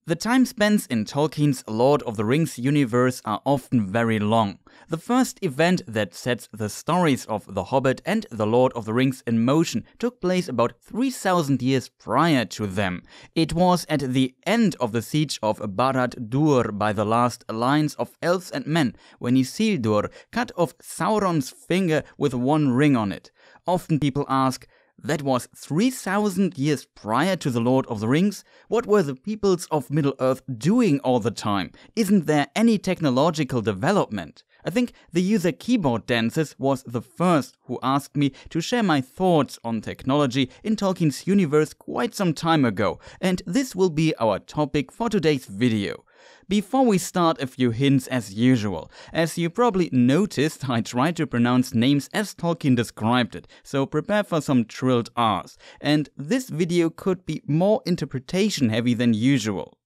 The time spans in Tolkien's Lord of the Rings universe are often very long. The first event that sets the stories of The Hobbit and The Lord of the Rings in motion took place about 3,000 years prior to them. It was at the end of the siege of Barad-dûr by the last alliance of elves and men, when Isildur cut off Sauron's finger with one ring on it. Often people ask, that was 3,000 years prior to The Lord of the Rings? What were the peoples of Middle-earth doing all the time? Isn't there any technological development? I think the user keyboard dances was the first who asked me to share my thoughts on technology in Tolkien's universe quite some time ago, and this will be our topic for today's video. Before we start, a few hints as usual. As you probably noticed, I tried to pronounce names as Tolkien described it, so prepare for some trilled R's. And this video could be more interpretation heavy than usual.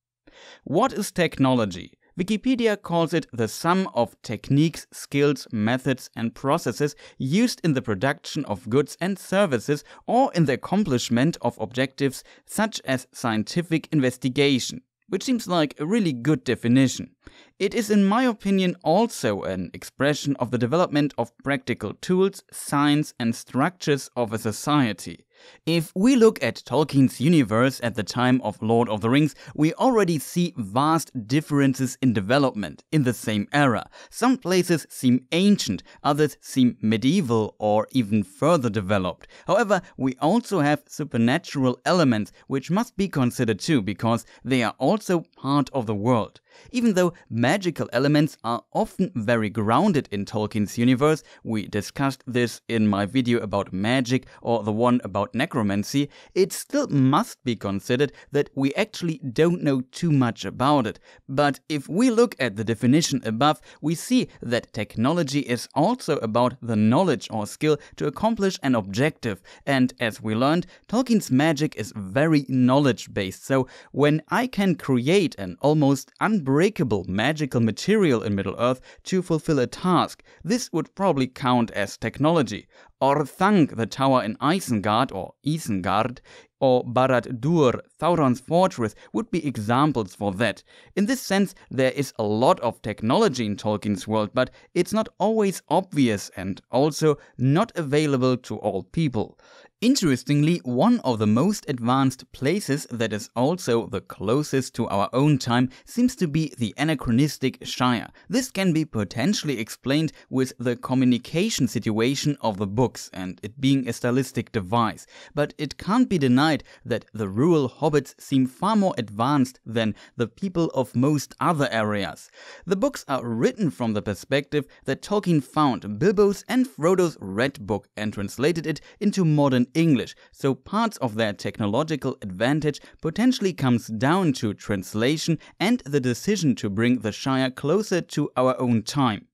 What is technology? Wikipedia calls it the sum of techniques, skills, methods, and processes used in the production of goods and services or in the accomplishment of objectives such as scientific investigation. Which seems like a really good definition. It is, in my opinion, also an expression of the development of practical tools, science, and structures of a society. If we look at Tolkien's universe at the time of Lord of the Rings, we already see vast differences in development in the same era. Some places seem ancient, others seem medieval or even further developed. However, we also have supernatural elements which must be considered too, because they are also part of the world. Even though magical elements are often very grounded in Tolkien's universe, we discussed this in my video about magic or the one about necromancy, it still must be considered that we actually don't know too much about it. But if we look at the definition above, we see that technology is also about the knowledge or skill to accomplish an objective. And as we learned, Tolkien's magic is very knowledge-based. So when I can create an almost unbreakable magical material in Middle-earth to fulfill a task, this would probably count as technology. Orthanc, the tower in Isengard or Isengard, or Barad-dûr, Sauron's fortress, would be examples for that. In this sense, there is a lot of technology in Tolkien's world, but it's not always obvious and also not available to all people. Interestingly, one of the most advanced places that is also the closest to our own time seems to be the Anachronistic Shire. This can be potentially explained with the communication situation of the books and it being a stylistic device, but it can't be denied that the rural hobbits seem far more advanced than the people of most other areas. The books are written from the perspective that Tolkien found Bilbo's and Frodo's Red Book and translated it into modern English, so parts of their technological advantage potentially comes down to translation and the decision to bring the Shire closer to our own time.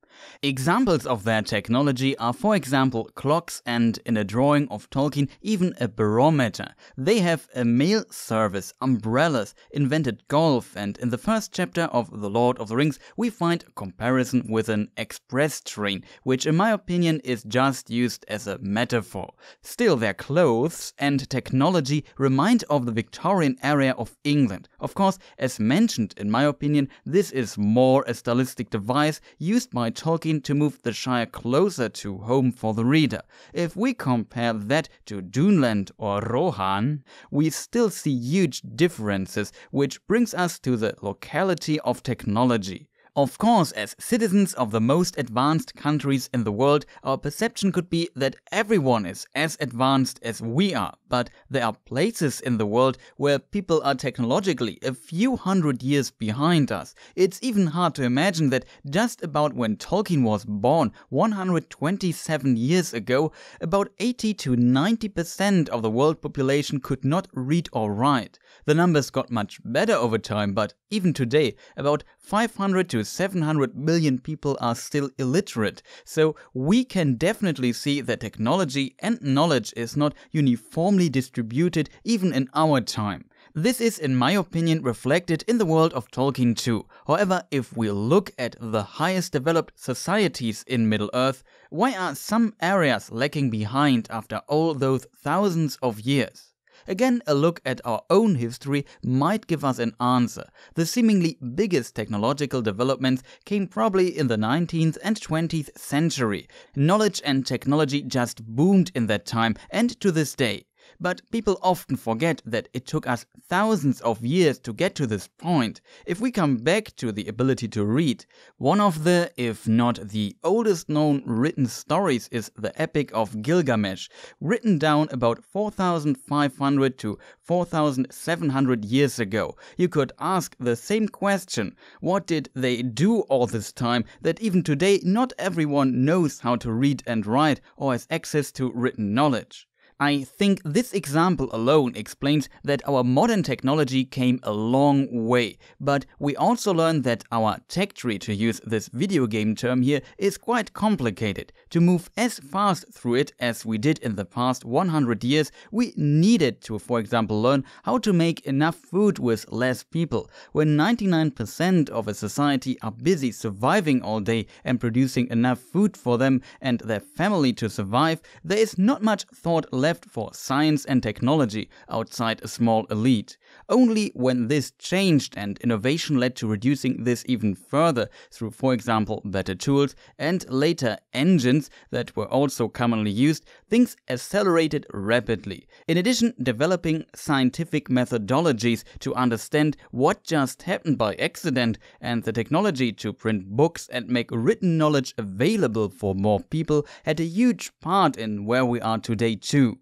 Examples of their technology are, for example, clocks and, in a drawing of Tolkien, even a barometer. They have a mail service, umbrellas, invented golf, and in the first chapter of The Lord of the Rings we find a comparison with an express train, which in my opinion is just used as a metaphor. Still, their clothes and technology remind of the Victorian era of England. Of course, as mentioned, in my opinion, this is more a stylistic device used by Tolkien to move the Shire closer to home for the reader. If we compare that to Duneland or Rohan, we still see huge differences, which brings us to the locality of technology. Of course, as citizens of the most advanced countries in the world, our perception could be that everyone is as advanced as we are, but there are places in the world where people are technologically a few hundred years behind us. It's even hard to imagine that just about when Tolkien was born 127 years ago, about 80 to 90% of the world population could not read or write. The numbers got much better over time, but even today, about 500 to 700 million people are still illiterate, so we can definitely see that technology and knowledge is not uniformly distributed even in our time. This is, in my opinion, reflected in the world of Tolkien too. However, if we look at the highest developed societies in Middle-earth, why are some areas lagging behind after all those thousands of years? Again, a look at our own history might give us an answer. The seemingly biggest technological developments came probably in the 19th and 20th century. Knowledge and technology just boomed in that time and to this day. But people often forget that it took us thousands of years to get to this point. If we come back to the ability to read, one of the, if not the oldest known written stories is the Epic of Gilgamesh, written down about 4,500 to 4,700 years ago. You could ask the same question: what did they do all this time that even today not everyone knows how to read and write or has access to written knowledge? I think this example alone explains that our modern technology came a long way, but we also learn that our tech tree, to use this video game term here, is quite complicated. To move as fast through it as we did in the past 100 years, we needed to, for example, learn how to make enough food with less people. When 99% of a society are busy surviving all day and producing enough food for them and their family to survive, there is not much thought left for science and technology outside a small elite. Only when this changed and innovation led to reducing this even further through, for example, better tools and later engines that were also commonly used, things accelerated rapidly. In addition, developing scientific methodologies to understand what just happened by accident and the technology to print books and make written knowledge available for more people had a huge part in where we are today too.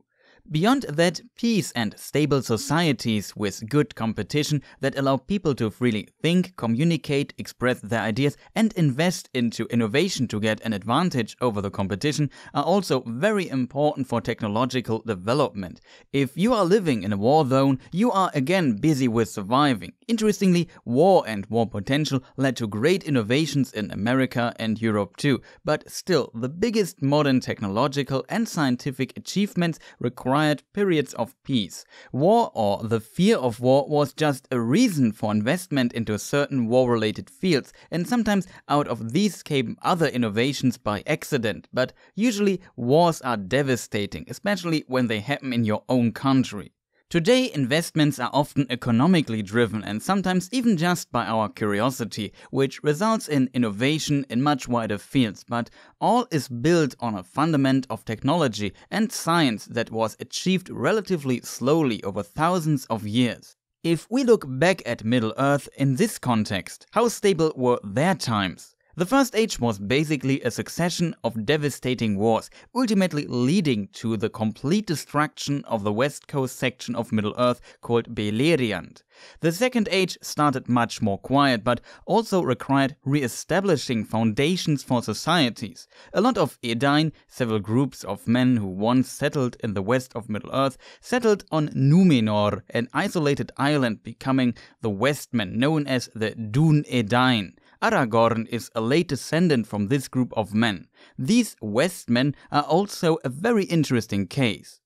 Beyond that, peace and stable societies with good competition that allow people to freely think, communicate, express their ideas and invest into innovation to get an advantage over the competition are also very important for technological development. If you are living in a war zone, you are again busy with surviving. Interestingly, war and war potential led to great innovations in America and Europe too, but still, the biggest modern technological and scientific achievements required periods of peace. War, or the fear of war, was just a reason for investment into certain war-related fields, and sometimes out of these came other innovations by accident, but usually wars are devastating, especially when they happen in your own country. Today, investments are often economically driven and sometimes even just by our curiosity, which results in innovation in much wider fields, but all is built on a fundament of technology and science that was achieved relatively slowly over thousands of years. If we look back at Middle-earth in this context, how stable were their times? The First Age was basically a succession of devastating wars, ultimately leading to the complete destruction of the west coast section of Middle-earth called Beleriand. The Second Age started much more quiet, but also required re-establishing foundations for societies. A lot of Edain, several groups of men who once settled in the west of Middle-earth, settled on Númenor, an isolated island becoming the Westmen, known as the Dún Edain. Aragorn is a late descendant from this group of men. These Westmen are also a very interesting case.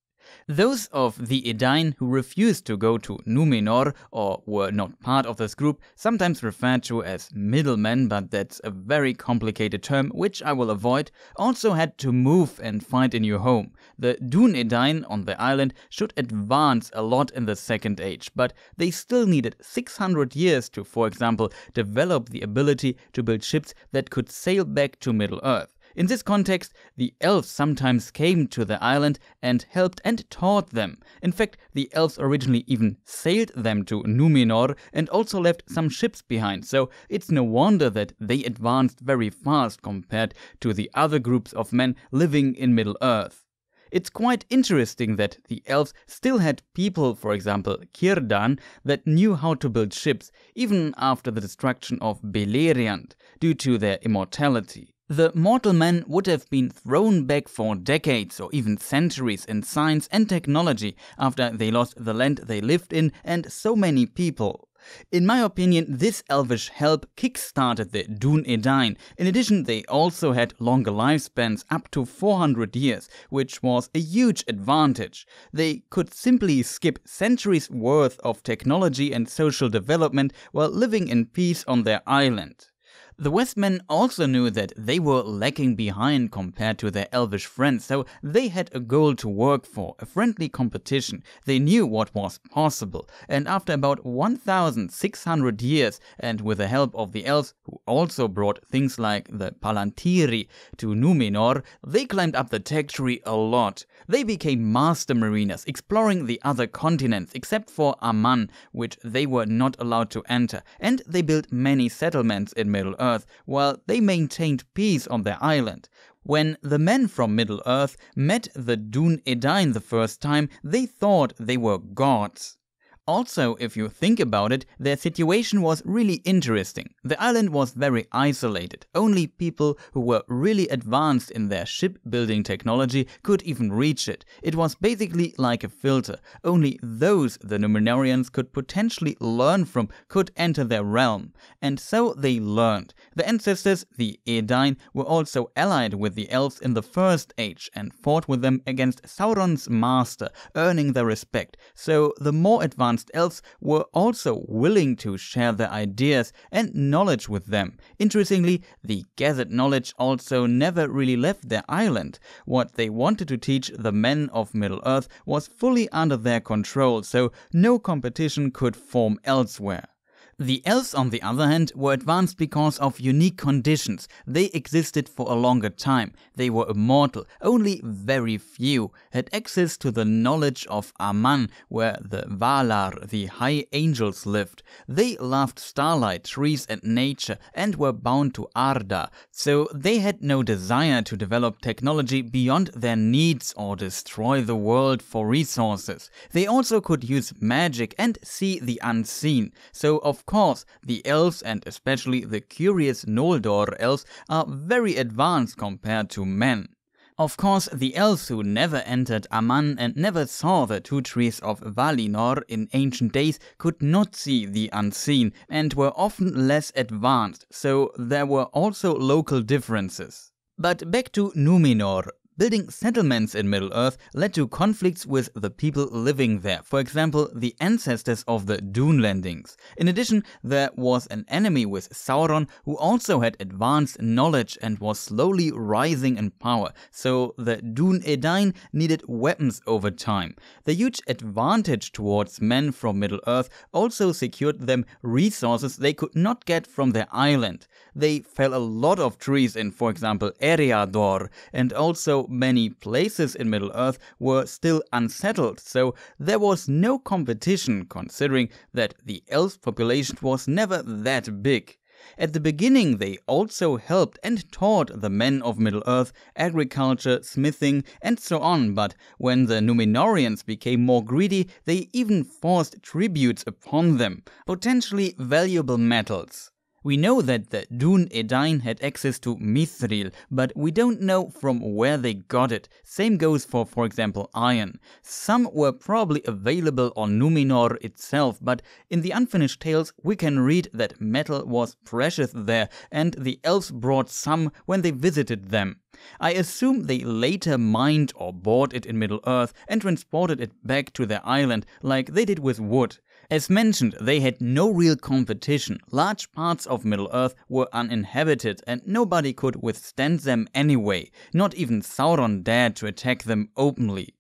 Those of the Edain who refused to go to Númenor or were not part of this group, sometimes referred to as middlemen, but that's a very complicated term which I will avoid, also had to move and find a new home. The Dún Edain on the island should advance a lot in the Second Age, but they still needed 600 years to, for example, develop the ability to build ships that could sail back to Middle-earth. In this context, the Elves sometimes came to the island and helped and taught them. In fact, the Elves originally even sailed them to Númenor and also left some ships behind, so it's no wonder that they advanced very fast compared to the other groups of men living in Middle-earth. It's quite interesting that the Elves still had people, for example Círdan, that knew how to build ships, even after the destruction of Beleriand, due to their immortality. The mortal men would have been thrown back for decades or even centuries in science and technology after they lost the land they lived in and so many people. In my opinion, this elvish help kick-started the Dún Edain. In addition, they also had longer lifespans, up to 400 years, which was a huge advantage. They could simply skip centuries worth of technology and social development while living in peace on their island. The Westmen also knew that they were lagging behind compared to their elvish friends, so they had a goal to work for, a friendly competition. They knew what was possible, and after about 1,600 years, and with the help of the elves, who also brought things like the Palantiri to Númenor, they climbed up the tech tree a lot. They became master mariners, exploring the other continents, except for Aman, which they were not allowed to enter, and they built many settlements in Middle-earth, while they maintained peace on their island. When the men from Middle-earth met the Dún Edain the first time, they thought they were gods. Also, if you think about it, their situation was really interesting. The island was very isolated. Only people who were really advanced in their shipbuilding technology could even reach it. It was basically like a filter. Only those the Númenorians could potentially learn from could enter their realm. And so they learned. The ancestors, the Edain, were also allied with the Elves in the First Age and fought with them against Sauron's master, earning their respect. So the more advanced elves were also willing to share their ideas and knowledge with them. Interestingly, the gathered knowledge also never really left their island. What they wanted to teach the men of Middle-earth was fully under their control, so no competition could form elsewhere. The elves, on the other hand, were advanced because of unique conditions. They existed for a longer time. They were immortal. Only very few had access to the knowledge of Aman, where the Valar, the high angels, lived. They loved starlight, trees and nature, and were bound to Arda, so they had no desire to develop technology beyond their needs or destroy the world for resources. They also could use magic and see the unseen, so of course, the elves, and especially the curious Noldor elves, are very advanced compared to men. Of course, the elves who never entered Aman and never saw the two trees of Valinor in ancient days could not see the unseen and were often less advanced, so there were also local differences. But back to Númenor. Building settlements in Middle-earth led to conflicts with the people living there, for example, the ancestors of the Dunlendings. In addition, there was an enemy with Sauron who also had advanced knowledge and was slowly rising in power, so the Dún Edain needed weapons over time. The huge advantage towards men from Middle-earth also secured them resources they could not get from their island. They fell a lot of trees in, for example, Eriador, and also many places in Middle-earth were still unsettled, so there was no competition considering that the elf population was never that big. At the beginning they also helped and taught the men of Middle-earth agriculture, smithing and so on, but when the Númenorians became more greedy, they even forced tributes upon them, potentially valuable metals. We know that the Dún Edain had access to mithril, but we don't know from where they got it. Same goes for example, iron. Some were probably available on Númenor itself, but in the unfinished tales we can read that metal was precious there, and the elves brought some when they visited them. I assume they later mined or bought it in Middle-earth and transported it back to their island, like they did with wood. As mentioned, they had no real competition. Large parts of Middle-earth were uninhabited and nobody could withstand them anyway. Not even Sauron dared to attack them openly.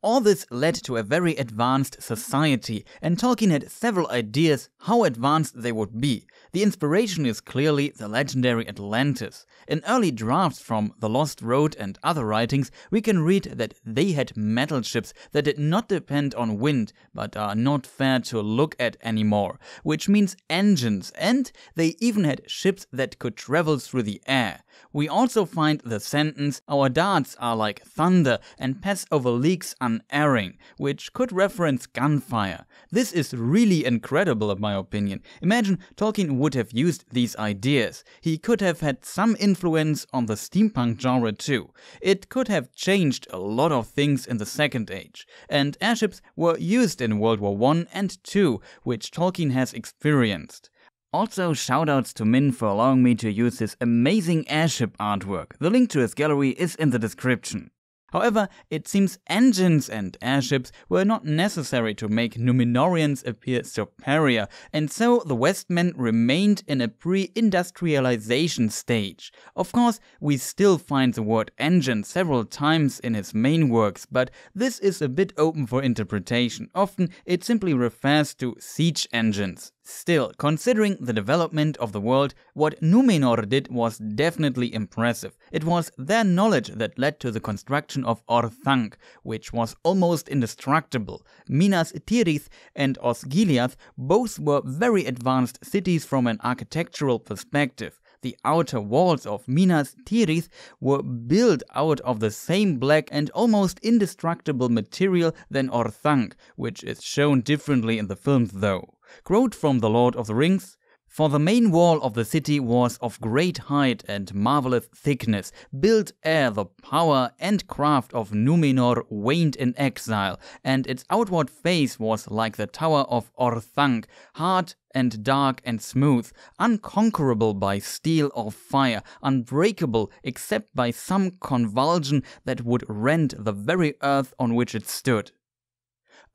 All this led to a very advanced society, and Tolkien had several ideas how advanced they would be. The inspiration is clearly the legendary Atlantis. In early drafts from The Lost Road and other writings, we can read that they had metal ships that did not depend on wind, but are not fair to look at anymore, which means engines, and they even had ships that could travel through the air. We also find the sentence, "Our darts are like thunder and pass over leagues unerring," which could reference gunfire. This is really incredible in my opinion. Imagine Tolkien would have used these ideas. He could have had some influence on the steampunk genre too. It could have changed a lot of things in the Second Age. And airships were used in World War I and II, which Tolkien has experienced. Also, shoutouts to Min for allowing me to use his amazing airship artwork. The link to his gallery is in the description. However, it seems engines and airships were not necessary to make Númenorians appear superior, and so the Westmen remained in a pre-industrialization stage. Of course, we still find the word engine several times in his main works, but this is a bit open for interpretation. Often it simply refers to siege engines. Still, considering the development of the world, what Númenor did was definitely impressive. It was their knowledge that led to the construction of Orthanc, which was almost indestructible. Minas Tirith and Osgiliath both were very advanced cities from an architectural perspective. The outer walls of Minas Tirith were built out of the same black and almost indestructible material than Orthanc, which is shown differently in the films though. Quote from The Lord of the Rings: "For the main wall of the city was of great height and marvelous thickness, built ere the power and craft of Númenor waned in exile, and its outward face was like the tower of Orthanc, hard and dark and smooth, unconquerable by steel or fire, unbreakable except by some convulsion that would rend the very earth on which it stood."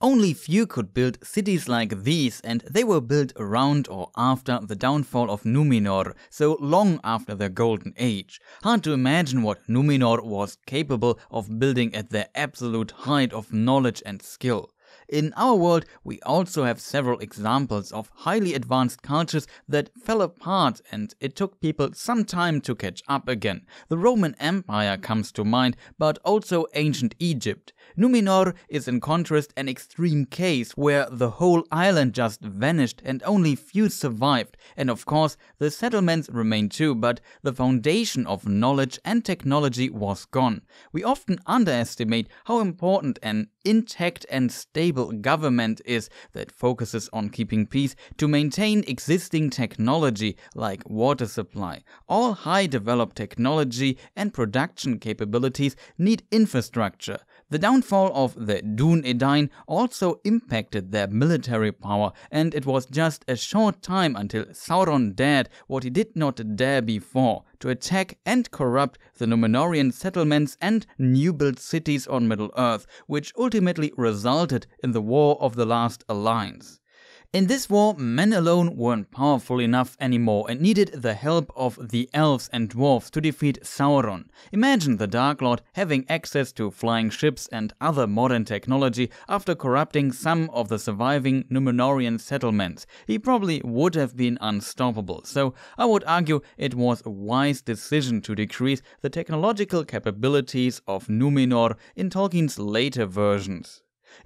Only few could build cities like these, and they were built around or after the downfall of Númenor, so long after their golden age. Hard to imagine what Númenor was capable of building at their absolute height of knowledge and skill. In our world, we also have several examples of highly advanced cultures that fell apart, and it took people some time to catch up again. The Roman Empire comes to mind, but also ancient Egypt. Númenor is in contrast an extreme case where the whole island just vanished and only few survived, and of course the settlements remain too, but the foundation of knowledge and technology was gone. We often underestimate how important an intact and stable government is that focuses on keeping peace to maintain existing technology like water supply. All high developed technology and production capabilities need infrastructure. The downfall of the Dún Edain also impacted their military power, and it was just a short time until Sauron dared what he did not dare before, to attack and corrupt the Númenorian settlements and new-built cities on Middle-earth, which ultimately resulted in the War of the Last Alliance. In this war, men alone weren't powerful enough anymore and needed the help of the Elves and Dwarves to defeat Sauron. Imagine the Dark Lord having access to flying ships and other modern technology after corrupting some of the surviving Númenorian settlements. He probably would have been unstoppable, so I would argue it was a wise decision to decrease the technological capabilities of Númenor in Tolkien's later versions.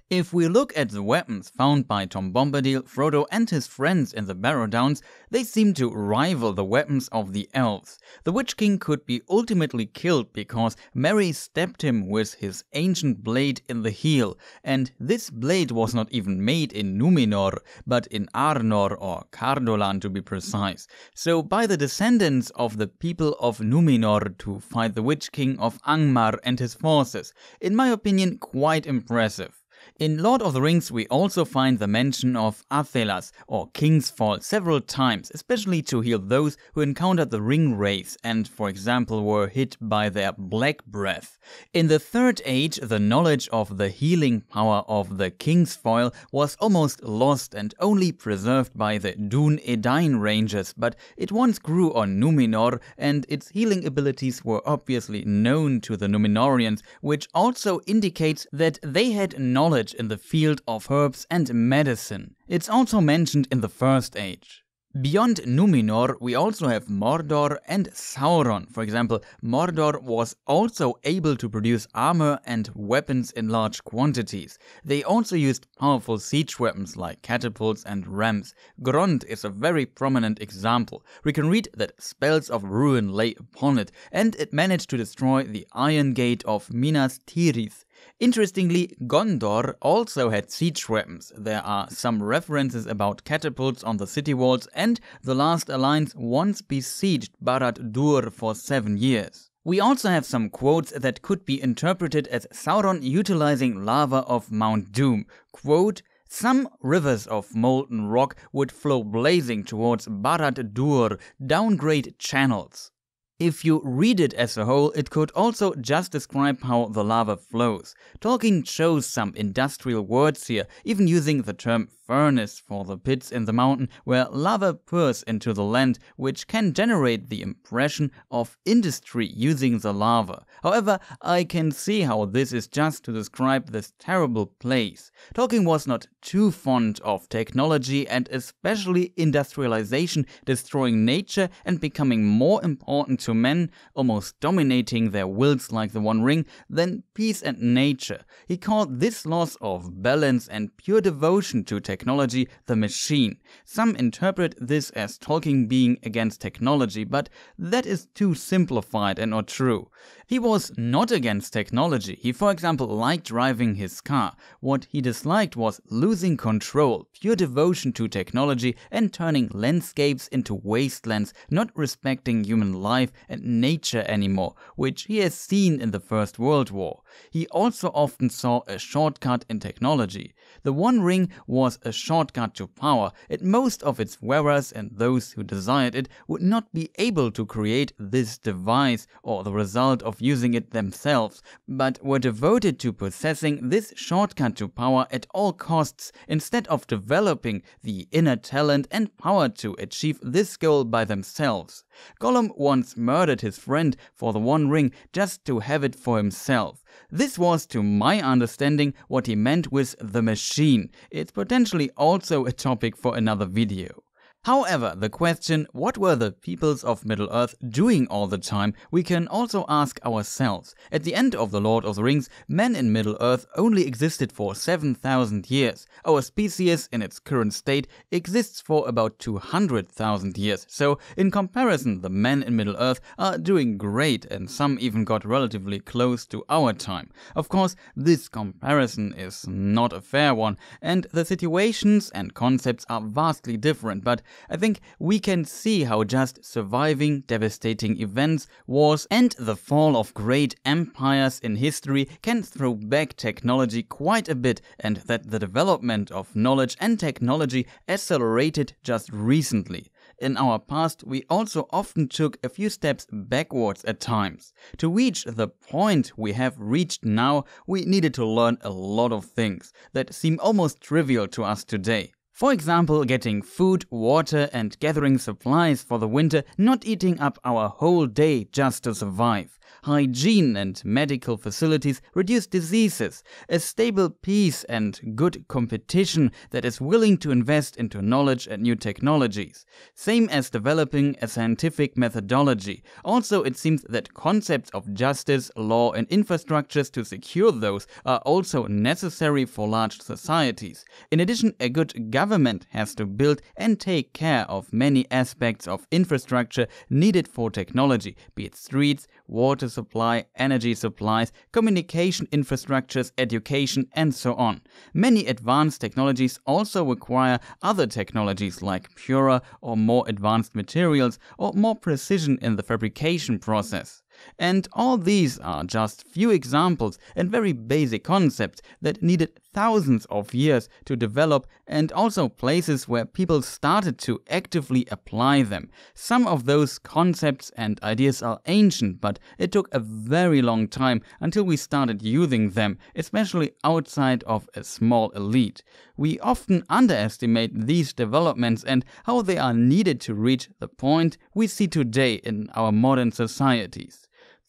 If we look at the weapons found by Tom Bombadil, Frodo and his friends in the Barrow Downs, they seem to rival the weapons of the Elves. The Witch King could be ultimately killed because Merry stabbed him with his ancient blade in the heel, and this blade was not even made in Númenor, but in Arnor or Cardolan to be precise. So by the descendants of the people of Númenor to fight the Witch King of Angmar and his forces. In my opinion, quite impressive. In Lord of the Rings we also find the mention of Athelas or King's Fall several times, especially to heal those who encountered the ring wraiths and, for example, were hit by their black breath. In the Third Age, the knowledge of the healing power of the King's Foil was almost lost and only preserved by the Dún Edain Rangers, but it once grew on Númenor and its healing abilities were obviously known to the Númenorians, which also indicates that they had knowledge in the field of herbs and medicine. It's also mentioned in the First Age. Beyond Númenor, we also have Mordor and Sauron. For example, Mordor was also able to produce armor and weapons in large quantities. They also used powerful siege weapons like catapults and rams. Grond is a very prominent example. We can read that spells of ruin lay upon it, and it managed to destroy the Iron Gate of Minas Tirith. Interestingly, Gondor also had siege weapons. There are some references about catapults on the city walls, and the Last Alliance once besieged Barad-dûr for 7 years. We also have some quotes that could be interpreted as Sauron utilizing lava of Mount Doom. Quote, "Some rivers of molten rock would flow blazing towards Barad-dûr down great channels." If you read it as a whole, it could also just describe how the lava flows. Tolkien chose some industrial words here, even using the term furnace for the pits in the mountain where lava pours into the land, which can generate the impression of industry using the lava. However, I can see how this is just to describe this terrible place. Tolkien was not too fond of technology and especially industrialization destroying nature and becoming more important to men, almost dominating their wills like the One Ring, than peace and nature. He called this loss of balance and pure devotion to technology the machine. Some interpret this as Tolkien being against technology, but that is too simplified and not true. He was not against technology. He, for example, liked driving his car. What he disliked was losing control, pure devotion to technology, and turning landscapes into wastelands, not respecting human life and nature anymore, which he has seen in the First World War. He also often saw a shortcut in technology. The One Ring was a shortcut to power, and most of its wearers and those who desired it would not be able to create this device or the result of using it themselves, but were devoted to possessing this shortcut to power at all costs instead of developing the inner talent and power to achieve this goal by themselves. Gollum once murdered his friend for the One Ring just to have it for himself. This was, to my understanding, what he meant with the machine. It's potentially also a topic for another video. However, the question, what were the peoples of Middle-earth doing all the time, we can also ask ourselves. At the end of The Lord of the Rings, men in Middle-earth only existed for 7,000 years. Our species, in its current state, exists for about 200,000 years. So, in comparison, the men in Middle-earth are doing great, and some even got relatively close to our time. Of course, this comparison is not a fair one, and the situations and concepts are vastly different, but I think we can see how just surviving devastating events, wars, and the fall of great empires in history can throw back technology quite a bit, and that the development of knowledge and technology accelerated just recently. In our past, we also often took a few steps backwards at times. To reach the point we have reached now, we needed to learn a lot of things that seem almost trivial to us today. For example, getting food, water, and gathering supplies for the winter, not eating up our whole day just to survive. Hygiene and medical facilities reduce diseases, a stable peace and good competition that is willing to invest into knowledge and new technologies. Same as developing a scientific methodology. Also, it seems that concepts of justice, law, and infrastructures to secure those are also necessary for large societies. In addition, a good government has to build and take care of many aspects of infrastructure needed for technology, be it streets, water supply, energy supplies, communication infrastructures, education, and so on. Many advanced technologies also require other technologies like purer or more advanced materials or more precision in the fabrication process. And all these are just few examples and very basic concepts that needed thousands of years to develop, and also places where people started to actively apply them. Some of those concepts and ideas are ancient, but it took a very long time until we started using them, especially outside of a small elite. We often underestimate these developments and how they are needed to reach the point we see today in our modern societies.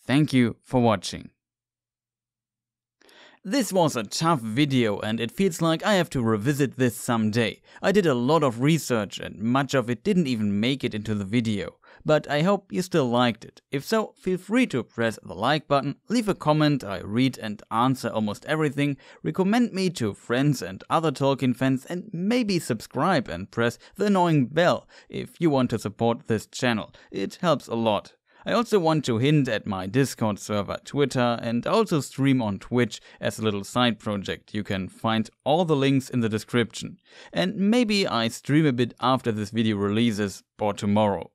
Thank you for watching. This was a tough video and it feels like I have to revisit this someday. I did a lot of research and much of it didn't even make it into the video. But I hope you still liked it. If so, feel free to press the like button, leave a comment, I read and answer almost everything, recommend me to friends and other Tolkien fans, and maybe subscribe and press the annoying bell if you want to support this channel. It helps a lot. I also want to hint at my Discord server, Twitter, and also stream on Twitch as a little side project. You can find all the links in the description. And maybe I stream a bit after this video releases or tomorrow.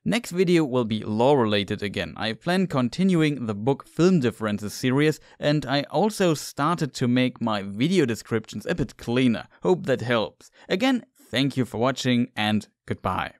Next video will be lore related again. I plan continuing the book Film Differences series, and I also started to make my video descriptions a bit cleaner. Hope that helps. Again, thank you for watching and goodbye.